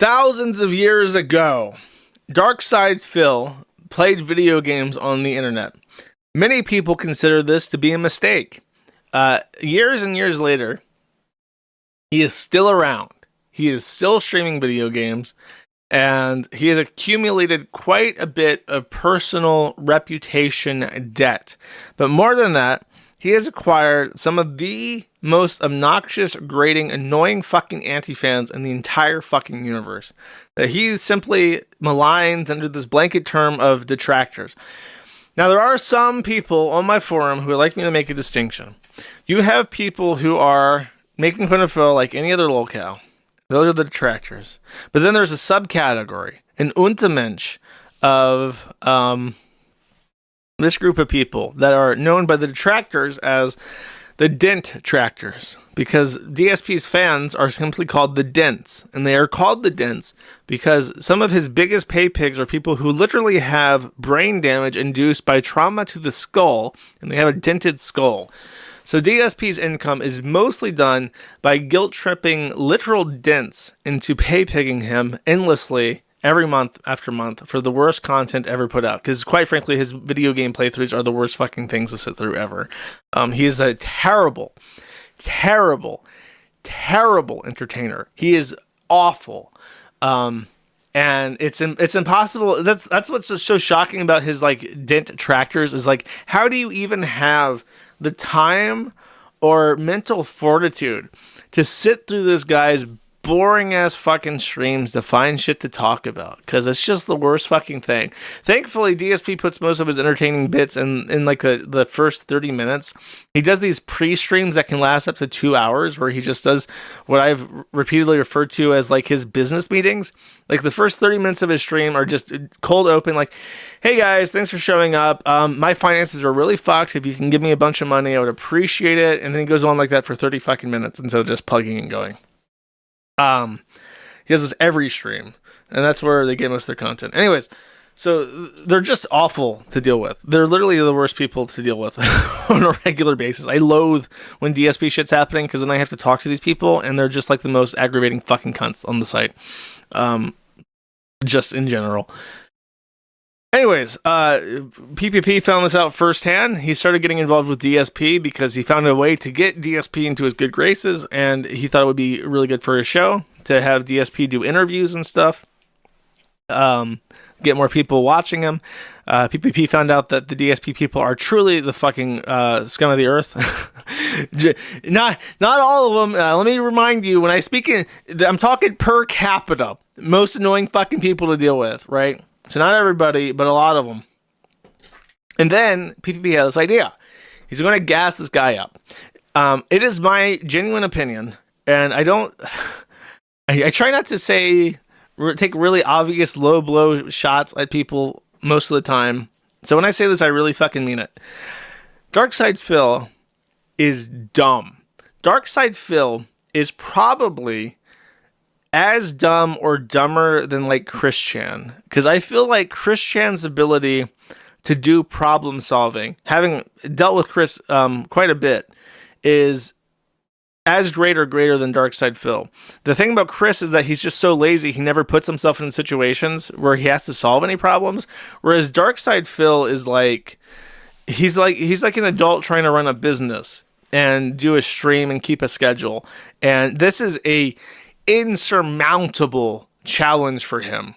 Thousands of years ago, Darkside Phil played video games on the internet. Many people consider this to be a mistake. Years and years later, he is still around. He is still streaming video games, and he has accumulated quite a bit of personal reputation debt. But more than that, he has acquired some of the most obnoxious, grating, annoying fucking anti-fans in the entire fucking universe. That he simply maligns under this blanket term of detractors. Now, there are some people on my forum who would like me to make a distinction. You have people who are making fun of Phil like any other lolcow. Those are the detractors. But then there's a subcategory, an Untermensch of this group of people that are known by the detractors as the Dent Tractors, because DSP's fans are simply called the Dents, and they are called the Dents because some of his biggest pay pigs are people who literally have brain damage induced by trauma to the skull, and they have a dented skull. So DSP's income is mostly done by guilt-tripping literal dents into pay-pigging him endlessly every month after month for the worst content ever put out. Because quite frankly, his video game playthroughs are the worst fucking things to sit through ever. He is a terrible, terrible, terrible entertainer. He is awful. And it's impossible. That's what's so shocking about his like dent tractors is like, how do you even have the time or mental fortitude to sit through this guy's boring ass fucking streams to find shit to talk about? Because it's just the worst fucking thing. Thankfully, DSP puts most of his entertaining bits in like the first 30 minutes. He does these pre-streams that can last up to 2 hours where he just does what I've repeatedly referred to as like his business meetings. Like the first 30 minutes of his stream are just cold open, like, hey guys, thanks for showing up. My finances are really fucked. If you can give me a bunch of money, I would appreciate it. And then he goes on like that for 30 fucking minutes instead of just plugging and going. He does this every stream, and that's where they get most of their content. Anyways, so they're just awful to deal with. They're literally the worst people to deal with on a regular basis. I loathe when DSP shit's happening because then I have to talk to these people, and they're just like the most aggravating fucking cunts on the site. Just in general. Anyways, PPP found this out firsthand. He started getting involved with DSP because he found a way to get DSP into his good graces, and he thought it would be really good for his show to have DSP do interviews and stuff, get more people watching him. PPP found out that the DSP people are truly the fucking scum of the earth. Not all of them. Let me remind you, when I speak I'm talking per capita. Most annoying fucking people to deal with, right? So not everybody, but a lot of them. And then PPP had this idea. He's going to gas this guy up. It is my genuine opinion, and I try not to take really obvious low blow shots at people most of the time. So when I say this, I really fucking mean it. Darkside Phil is dumb. Darkside Phil is probably as dumb or dumber than like Chris Chan, because I feel like Chris Chan's ability to do problem solving, having dealt with Chris quite a bit, is as great or greater than Darkside Phil. The thing about Chris is that he's just so lazy, he never puts himself in situations where he has to solve any problems, whereas Darkside Phil is like he's like an adult trying to run a business and do a stream and keep a schedule, and this is a insurmountable challenge for him.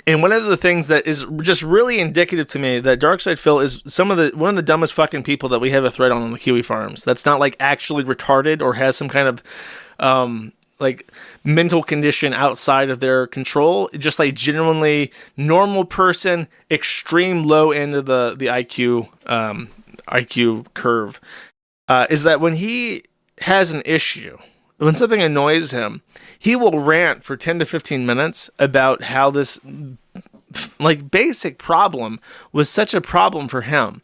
And one of the things that is just really indicative to me that Darkside Phil is one of the dumbest fucking people that we have a thread on the Kiwi farms. That's not like actually retarded or has some kind of like mental condition outside of their control. Just like genuinely normal person, extreme low end of the IQ curve. Is that when he has an issue, when something annoys him, he will rant for 10 to 15 minutes about how this like basic problem was such a problem for him.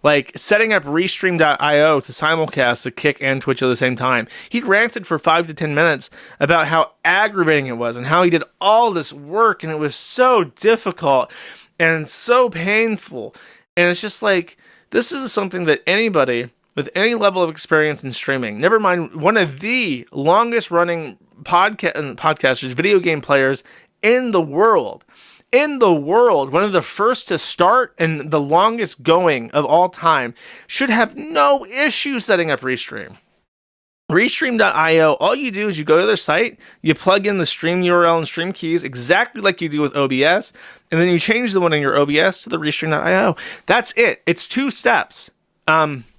Like setting up Restream.io to simulcast to Kick and Twitch at the same time. He ranted for 5 to 10 minutes about how aggravating it was and how he did all this work and it was so difficult and so painful. And it's just like, this is something that anybody with any level of experience in streaming, never mind one of the longest running podcasters, video game players in the world. In the world, one of the first to start and the longest going of all time, should have no issue setting up Restream. Restream.io, all you do is you go to their site, you plug in the stream URL and stream keys exactly like you do with OBS, and then you change the one in your OBS to the Restream.io. That's it. It's 2 steps.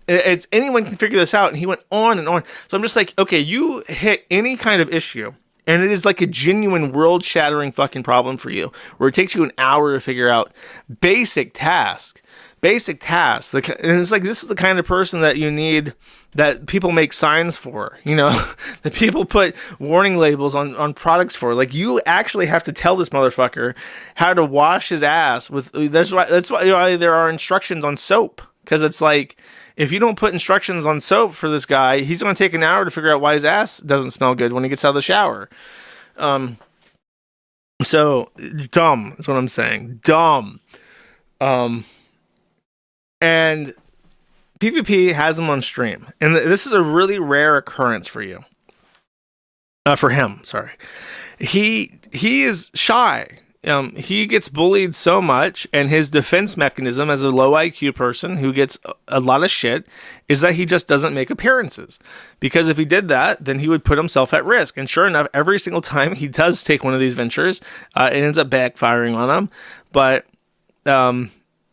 It's anyone can figure this out, and he went on and on. So I'm just like, okay, you hit any kind of issue, and it is like a genuine world-shattering fucking problem for you, where it takes you an hour to figure out basic tasks. And it's like, this is the kind of person that you need, that people make signs for, you know, that people put warning labels on products for. Like, you actually have to tell this motherfucker how to wash his ass with. That's why there are instructions on soap, because it's like, if you don't put instructions on soap for this guy, he's going to take an hour to figure out why his ass doesn't smell good when he gets out of the shower. So dumb is what I'm saying. Dumb. And PvP has him on stream, and this is a really rare occurrence for you. For him, sorry. He is shy. He gets bullied so much, and his defense mechanism as a low IQ person who gets a lot of shit is that he just doesn't make appearances. Because if he did that, then he would put himself at risk. And sure enough, every single time he does take one of these ventures, it ends up backfiring on him. But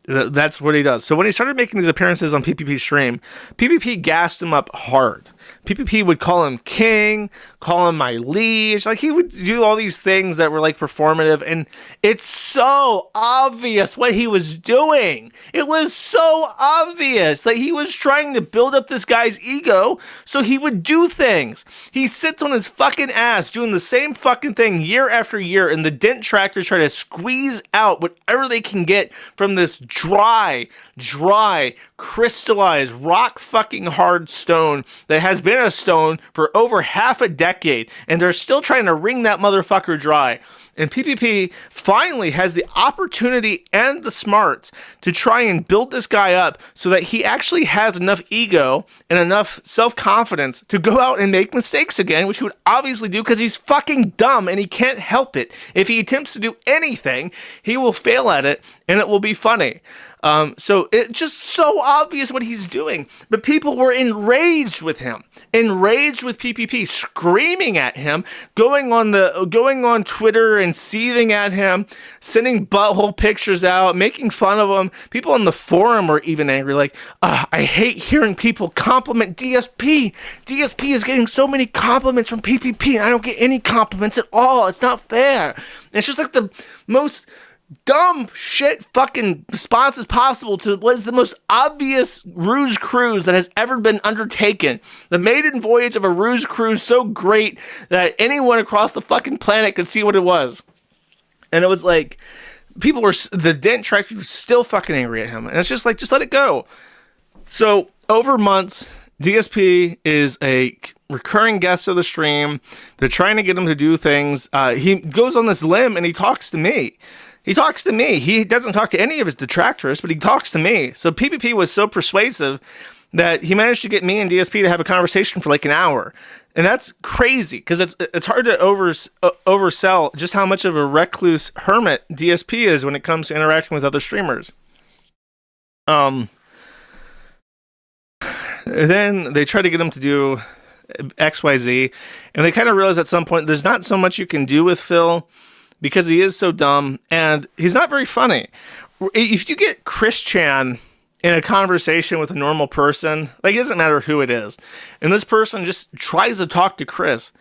that's what he does. So when he started making these appearances on PvP stream, PvP gassed him up hard. PvP would call him king, call him my liege. Like, he would do all these things that were like performative, and it's so obvious what he was doing. It was so obvious that he was trying to build up this guy's ego so he would do things. He sits on his fucking ass doing the same fucking thing year after year, and the dent tractors try to squeeze out whatever they can get from this dry, crystallized, rock fucking hard stone that has been a stone for over half a decade, and they're still trying to wring that motherfucker dry. And PvP finally has the opportunity and the smarts to try and build this guy up so that he actually has enough ego and enough self-confidence to go out and make mistakes again, which he would obviously do because he's fucking dumb and he can't help it. If he attempts to do anything, he will fail at it, and it will be funny. So it's just so obvious what he's doing, but people were enraged with him, enraged with PvP, screaming at him, going on Twitter and seething at him, sending butthole pictures out, making fun of him. People on the forum were even angry, like, I hate hearing people compliment DSP. DSP is getting so many compliments from PvP, and I don't get any compliments at all. It's not fair. And it's just like the most dumb shit fucking responses possible to what is the most obvious ruse cruise that has ever been undertaken. The maiden voyage of a ruse cruise so great that anyone across the fucking planet could see what it was. And it was like, the dent tractors were still fucking angry at him. And it's just like, just let it go. So over months, DSP is a recurring guest of the stream. They're trying to get him to do things. He goes on this limb and he talks to me. He doesn't talk to any of his detractors, but he talks to me. So PvP was so persuasive that he managed to get me and DSP to have a conversation for like an hour. And that's crazy, because it's hard to oversell just how much of a recluse hermit DSP is when it comes to interacting with other streamers. Then they try to get him to do XYZ, and they kind of realize at some point there's not so much you can do with Phil, because he is so dumb, and he's not very funny. If you get Chris Chan in a conversation with a normal person, like, it doesn't matter who it is, and this person just tries to talk to Chris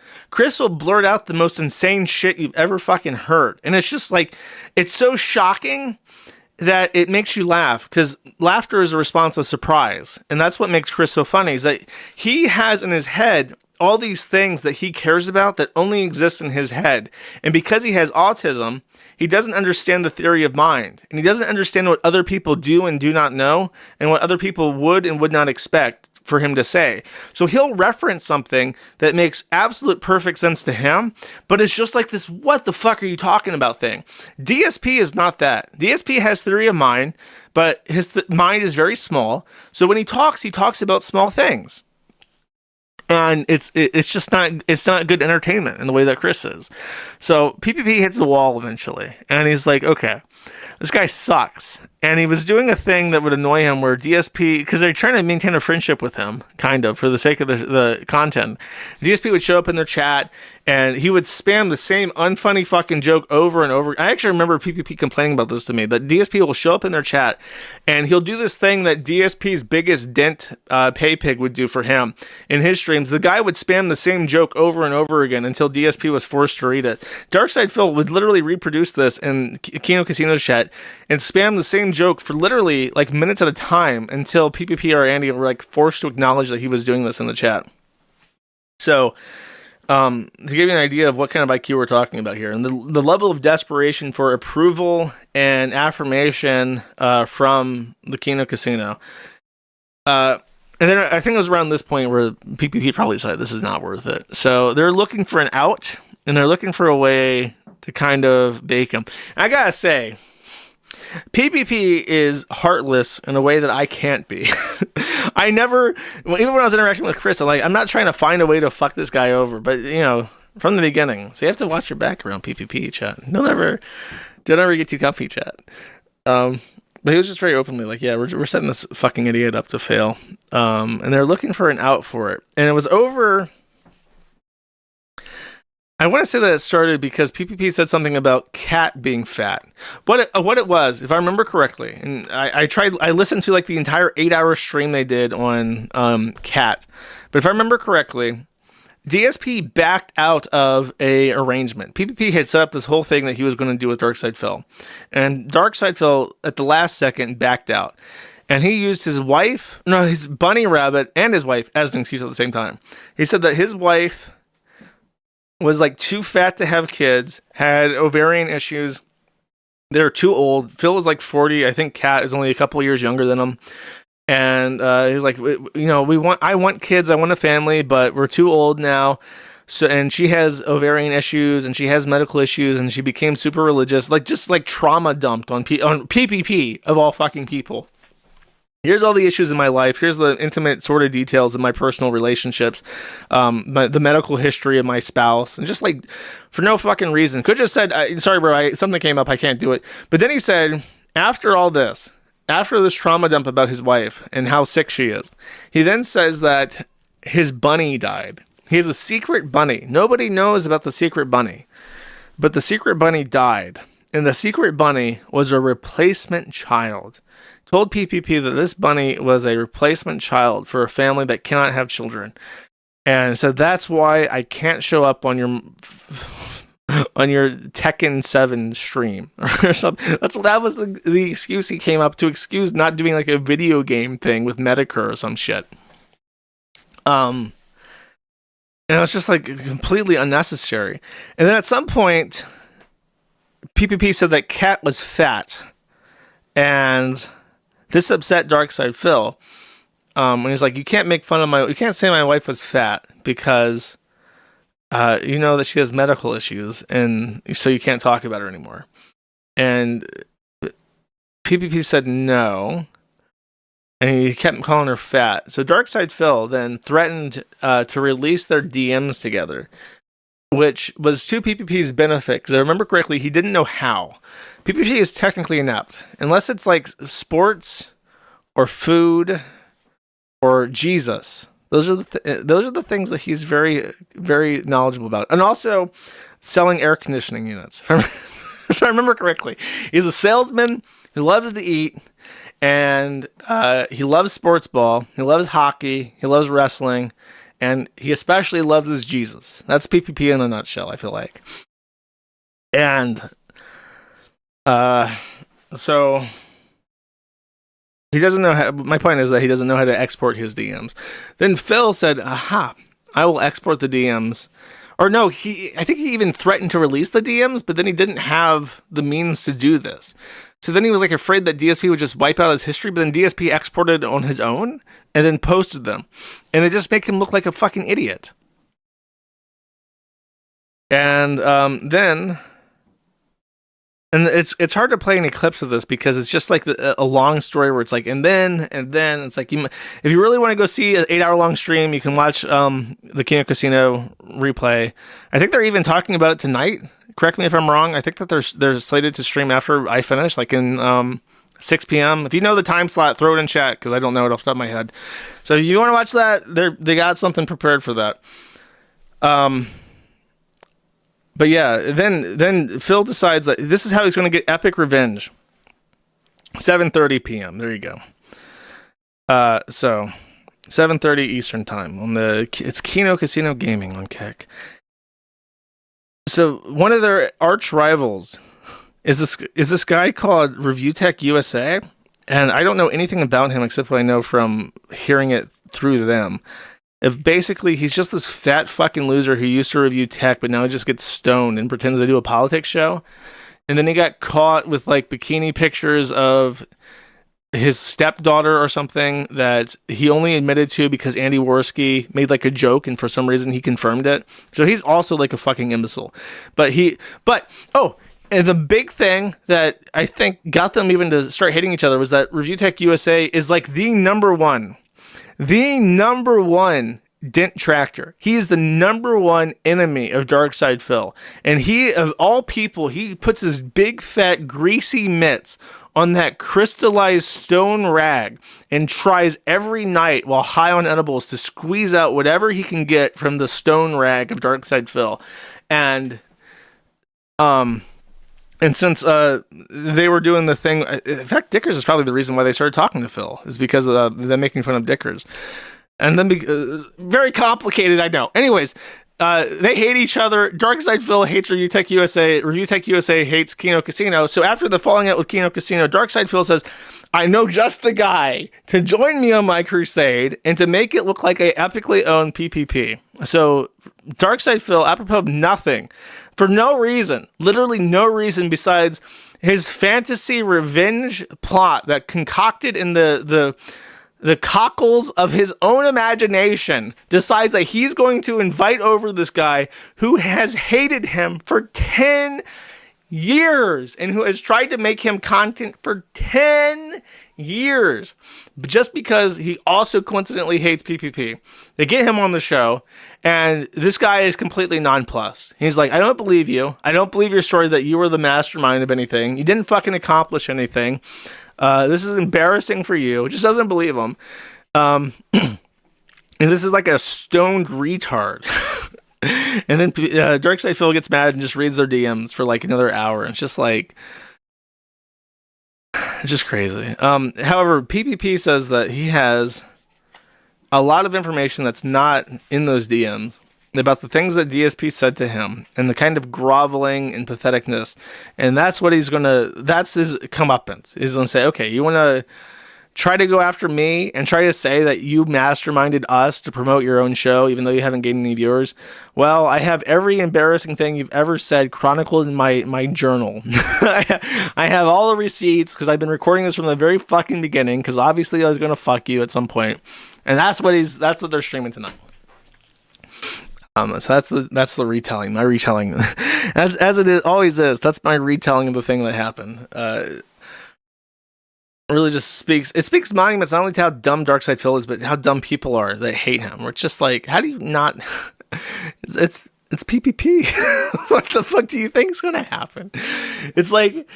will blurt out the most insane shit you've ever fucking heard. And it's just like, it's so shocking that it makes you laugh, because laughter is a response of surprise. And that's what makes Chris so funny, is that he has in his head all these things that he cares about that only exist in his head. And because he has autism, he doesn't understand the theory of mind. And he doesn't understand what other people do and do not know, and what other people would and would not expect for him to say. So he'll reference something that makes absolute perfect sense to him, but it's just like this, what the fuck are you talking about thing. DSP is not that. DSP has theory of mind, but his mind is very small. So when he talks about small things. And it's just not good entertainment in the way that Chris is. So PPP hits the wall eventually, and he's like, okay, this guy sucks. And he was doing a thing that would annoy him where DSP, because they're trying to maintain a friendship with him, kind of, for the sake of the content. DSP would show up in their chat, and he would spam the same unfunny fucking joke over and over. I actually remember PPP complaining about this to me, that DSP will show up in their chat, and he'll do this thing that DSP's biggest dent pay pig would do for him in his streams. The guy would spam the same joke over and over again until DSP was forced to read it. Darkside Phil would literally reproduce this in Kino Casino's chat and spam the same joke for literally like minutes at a time until PPP or Andy were like forced to acknowledge that he was doing this in the chat. So to give you an idea of what kind of IQ we're talking about here, and the level of desperation for approval and affirmation from the Kino Casino. And then I think it was around this point where PPP probably decided this is not worth it. So they're looking for an out, and they're looking for a way to kind of bake him. I gotta say, PPP is heartless in a way that I can't be. I never, even when I was interacting with Chris, I'm not trying to find a way to fuck this guy over, but from the beginning. So you have to watch your back around PPP chat. Don't ever get too comfy chat. But he was just very openly like, yeah, we're setting this fucking idiot up to fail. And they're looking for an out for it. And it was over. I want to say that it started because PPP said something about Cat being fat. What it was, if I remember correctly, and I listened to like the entire 8-hour stream they did on Cat, but if I remember correctly, DSP backed out of a arrangement. PPP had set up this whole thing that he was going to do with Darkside Phil, and Darkside Phil at the last second backed out, and he used his bunny rabbit and his wife as an excuse at the same time. He said that his wife was like too fat to have kids, had ovarian issues. They're too old. Phil was like 40. I think Kat is only a couple years younger than him. And he was like, I want kids. I want a family, but we're too old now. So, and she has ovarian issues and she has medical issues and she became super religious, just trauma dumped on PPP of all fucking people. Here's all the issues in my life. Here's the intimate sort of details of my personal relationships, the medical history of my spouse, and just like for no fucking reason. Could just said, sorry, bro, something came up. I can't do it. But then he said, after all this, after this trauma dump about his wife and how sick she is, he then says that his bunny died. He has a secret bunny. Nobody knows about the secret bunny, but the secret bunny died. And the secret bunny was a replacement child. Told PPP that this bunny was a replacement child for a family that cannot have children, and said that's why I can't show up on your Tekken 7 stream or something. That was the excuse he came up to excuse not doing like a video game thing with Medicare or some shit. And it was just like completely unnecessary. And then at some point, PPP said that Kat was fat, and this upset Darkside Phil. When he's like, you can't say my wife was fat because you know that she has medical issues, and so you can't talk about her anymore. And PPP said no, and he kept calling her fat. So Darkside Phil then threatened to release their DMs together, which was to PPP's benefit, because I remember correctly, he didn't know how. PPP is technically inept, unless it's like sports or food or Jesus. Those are the things that he's very, very knowledgeable about. And also selling air conditioning units. If I remember correctly, he's a salesman who loves to eat, and he loves sports ball. He loves hockey. He loves wrestling. And he especially loves his Jesus. That's PPP in a nutshell, I feel like. And so he doesn't know how. My point is that he doesn't know how to export his DMs. Then Phil said, aha, I will export the DMs. Or no, I think he even threatened to release the DMs, but then he didn't have the means to do this. So then he was like afraid that DSP would just wipe out his history, but then DSP exported on his own and then posted them. And it just make him look like a fucking idiot. And then And it's hard to play any clips of this because it's just like a long story where it's like and then it's like if you really want to go see an 8-hour long stream, you can watch the Kino Casino replay. I think they're even talking about it tonight. Correct me if I'm wrong. I think that they're slated to stream after I finish, like in 6 p.m. If you know the time slot, throw it in chat because I don't know it off the top of my head. So if you want to watch that, they got something prepared for that. But yeah, then Phil decides that this is how he's going to get epic revenge. 7:30 p.m. There you go. So 7:30 Eastern time on it's Kino Casino Gaming on Kick. So one of their arch rivals is this guy called ReviewTechUSA, and I don't know anything about him except what I know from hearing it through them. If basically he's just this fat fucking loser who used to review tech, but now he just gets stoned and pretends to do a politics show. And then he got caught with like bikini pictures of his stepdaughter or something that he only admitted to because Andy Worski made like a joke and for some reason he confirmed it. So he's also like a fucking imbecile. And the big thing that I think got them even to start hating each other was that ReviewTechUSA is like the number one dent tractor. He is the number one enemy of Darkside Phil. And he, of all people, he puts his big, fat, greasy mitts on that crystallized stone rag and tries every night while high on edibles to squeeze out whatever he can get from the stone rag of Darkside Phil. And since they were doing the thing, in fact, Dickers is probably the reason why they started talking to Phil, is because of them making fun of Dickers. And then, very complicated, I know. Anyways, they hate each other. Darkside Phil hates ReviewTechUSA. ReviewTechUSA hates Kino Casino. So after the falling out with Kino Casino, Darkside Phil says, I know just the guy to join me on my crusade and to make it look like I epically own PPP. So Darkside Phil, apropos of nothing, for no reason, literally no reason besides his fantasy revenge plot that concocted in the cockles of his own imagination, decides that he's going to invite over this guy who has hated him for 10 years and who has tried to make him content for 10 years just because he also coincidentally hates PPP. They get him on the show and this guy is completely nonplussed. He's like, I don't believe you. I don't believe your story that you were the mastermind of anything. You didn't fucking accomplish anything. This is embarrassing for you. Just doesn't believe him. And this is like a stoned retard. And then Darkside Phil gets mad and just reads their DMs for like another hour. It's just like, it's just crazy. However, PPP says that he has a lot of information that's not in those DMs about the things that DSP said to him and the kind of groveling and patheticness. And that's what that's his comeuppance. He's going to say, okay, you want to try to go after me and try to say that you masterminded us to promote your own show, even though you haven't gained any viewers. Well, I have every embarrassing thing you've ever said chronicled in my journal. I have all the receipts because I've been recording this from the very fucking beginning because obviously I was going to fuck you at some point. And that's what they're streaming tonight. So that's the retelling, my retelling, as it always is. That's my retelling of the thing that happened. Really just speaks monuments not only to how dumb Darkside Phil is, but how dumb people are that hate him. We're just like, how do you not? It's PPP. What the fuck do you think is going to happen? It's like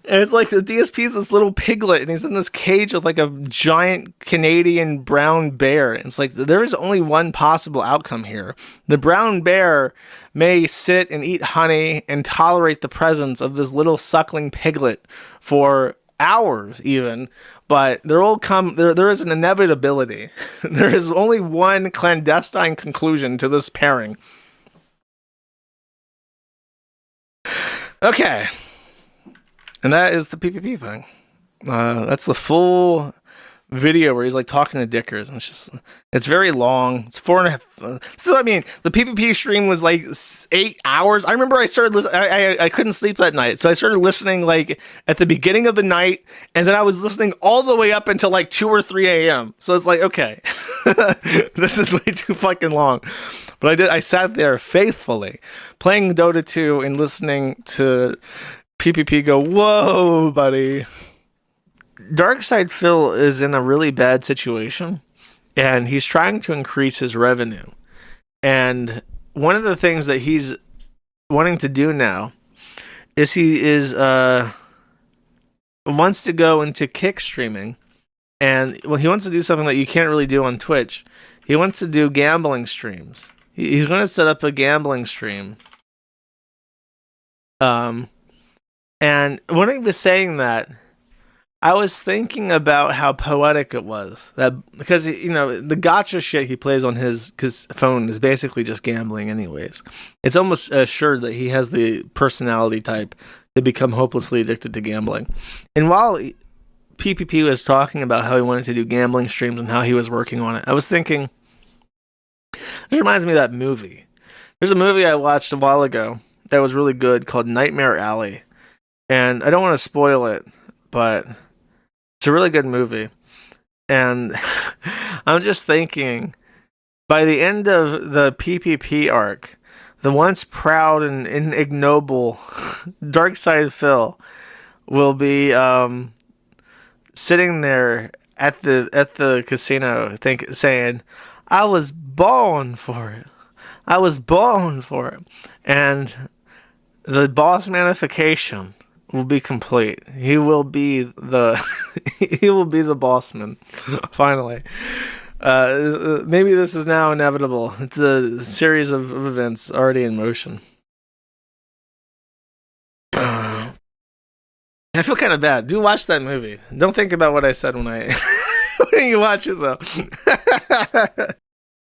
the DSP is this little piglet, and he's in this cage with like a giant Canadian brown bear. And it's like there is only one possible outcome here. The brown bear may sit and eat honey and tolerate the presence of this little suckling piglet for hours even, but there is an inevitability. There is only one clandestine conclusion to this pairing. Okay. And that is the PPP thing. That's the full video where he's like talking to Dickers, and it's very long. It's 4.5. So I mean, the PPP stream was like 8 hours. I remember I started listening. I couldn't sleep that night, so I started listening like at the beginning of the night, and then I was listening all the way up until like 2 or 3 a.m. So it's like, okay, this is way too fucking long. But I sat there faithfully playing Dota 2 and listening to PPP go, whoa, buddy. Darkside Phil is in a really bad situation, and he's trying to increase his revenue. And one of the things that he's wanting to do now is he wants to go into kick streaming, and he wants to do something that you can't really do on Twitch. He wants to do gambling streams. He's going to set up a gambling stream. And when he was saying that, I was thinking about how poetic it was. That because the gotcha shit he plays on his phone is basically just gambling anyways. It's almost assured that he has the personality type to become hopelessly addicted to gambling. And while PPP was talking about how he wanted to do gambling streams and how he was working on it, I was thinking, this reminds me of that movie. There's a movie I watched a while ago that was really good called Nightmare Alley. And I don't want to spoil it, but it's a really good movie. And I'm just thinking, by the end of the PPP arc, the once proud and ignoble Darkside Phil will be sitting there at the casino saying, I was born for it. I was born for it. And the boss manification will be complete. He will be the he will be the bossman. Finally. Maybe this is now inevitable. It's a series of events already in motion. I feel kind of bad. Do watch that movie. Don't think about what I said when you watch it, though.